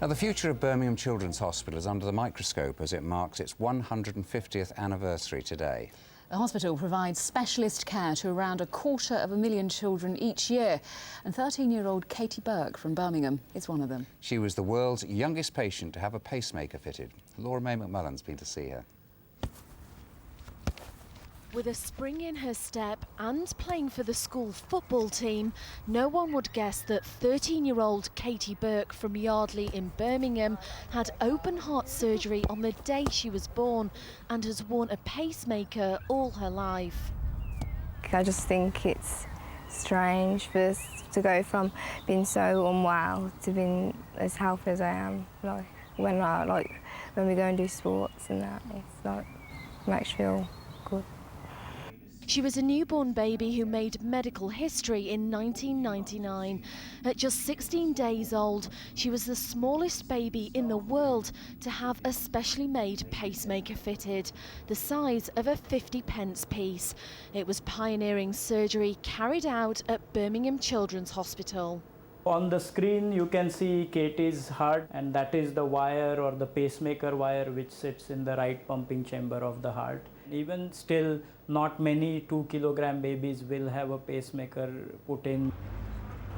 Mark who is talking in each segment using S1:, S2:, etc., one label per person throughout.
S1: Now, the future of Birmingham Children's Hospital is under the microscope as it marks its 150th anniversary today.
S2: The hospital provides specialist care to around 250,000 children each year, and 13-year-old Katie Burke from Birmingham is one of them.
S1: She was the world's youngest patient to have a pacemaker fitted. Laura May McMullen's been to see her.
S3: With a spring in her step and playing for the school football team, no one would guess that 13-year-old Katie Burke from Yardley in Birmingham had open heart surgery on the day she was born and has worn a pacemaker all her life.
S4: I just think it's strange for us to go from being so unwell to being as healthy as I am. When we go and do sports and that, it makes you feel good.
S3: She was a newborn baby who made medical history in 1999. At just 16 days old, she was the smallest baby in the world to have a specially made pacemaker fitted, the size of a 50p piece. It was pioneering surgery carried out at Birmingham Children's Hospital.
S5: On the screen you can see Katie's heart, and that is the wire or the pacemaker wire which sits in the right pumping chamber of the heart. Even still, not many 2-kilogram babies will have a pacemaker put in.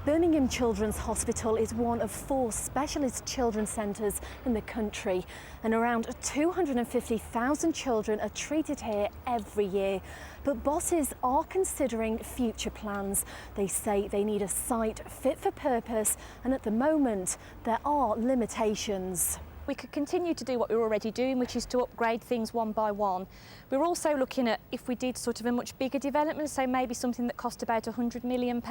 S3: Birmingham Children's Hospital is one of 4 specialist children's centres in the country, and around 250,000 children are treated here every year. But bosses are considering future plans. They say they need a site fit for purpose, and at the moment there are limitations.
S6: We could continue to do what we're already doing, which is to upgrade things one by one. We're also looking at if we did sort of a much bigger development, so maybe something that cost about £100 million,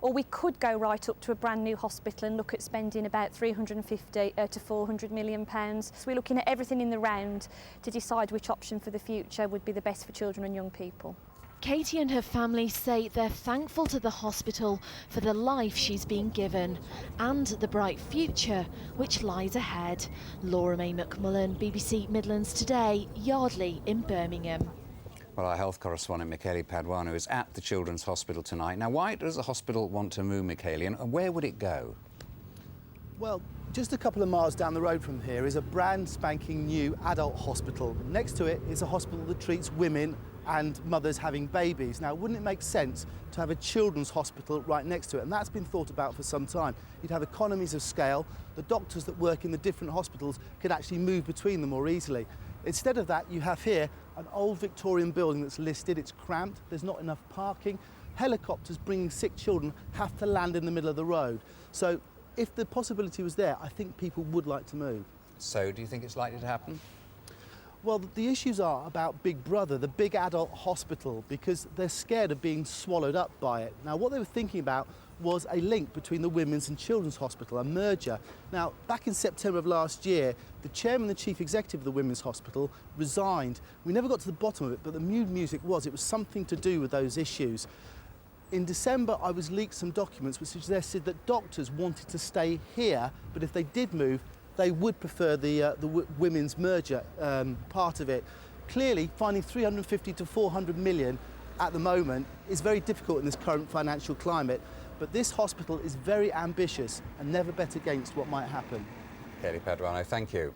S6: or we could go right up to a brand new hospital and look at spending about £350 to £400 million. So we're looking at everything in the round to decide which option for the future would be the best for children and young people.
S3: Katie and her family say they're thankful to the hospital for the life she's been given and the bright future which lies ahead. Laura May McMullen, BBC Midlands Today, Yardley in Birmingham.
S1: Well, our health correspondent Michele Paduano is at the Children's Hospital tonight. Now, why does the hospital want to move, Michele, and where would it go?
S7: Well, just a couple of miles down the road from here is a brand spanking new adult hospital. Next to it is a hospital that treats women and mothers having babies. Now, wouldn't it make sense to have a children's hospital right next to it? And that's been thought about for some time. You'd have economies of scale. The doctors that work in the different hospitals could actually move between them more easily. Instead of that, you have here an old Victorian building that's listed. It's cramped, there's not enough parking. Helicopters bringing sick children have to land in the middle of the road. So if the possibility was there, I think people would like to move.
S1: So, do you think it's likely to happen?
S7: Well, the issues are about Big Brother, the big adult hospital, because they're scared of being swallowed up by it. Now, what they were thinking about was a link between the Women's and Children's Hospital, a merger. Now, back in September of last year, the chairman and the chief executive of the Women's Hospital resigned. We never got to the bottom of it, but the mood music was, it was something to do with those issues. In December, I was leaked some documents which suggested that doctors wanted to stay here, but if they did move, they would prefer the women's merger part of it. Clearly, finding 350 to 400 million at the moment is very difficult in this current financial climate, but this hospital is very ambitious and never bet against what might happen.
S1: Michele Paduano, thank you.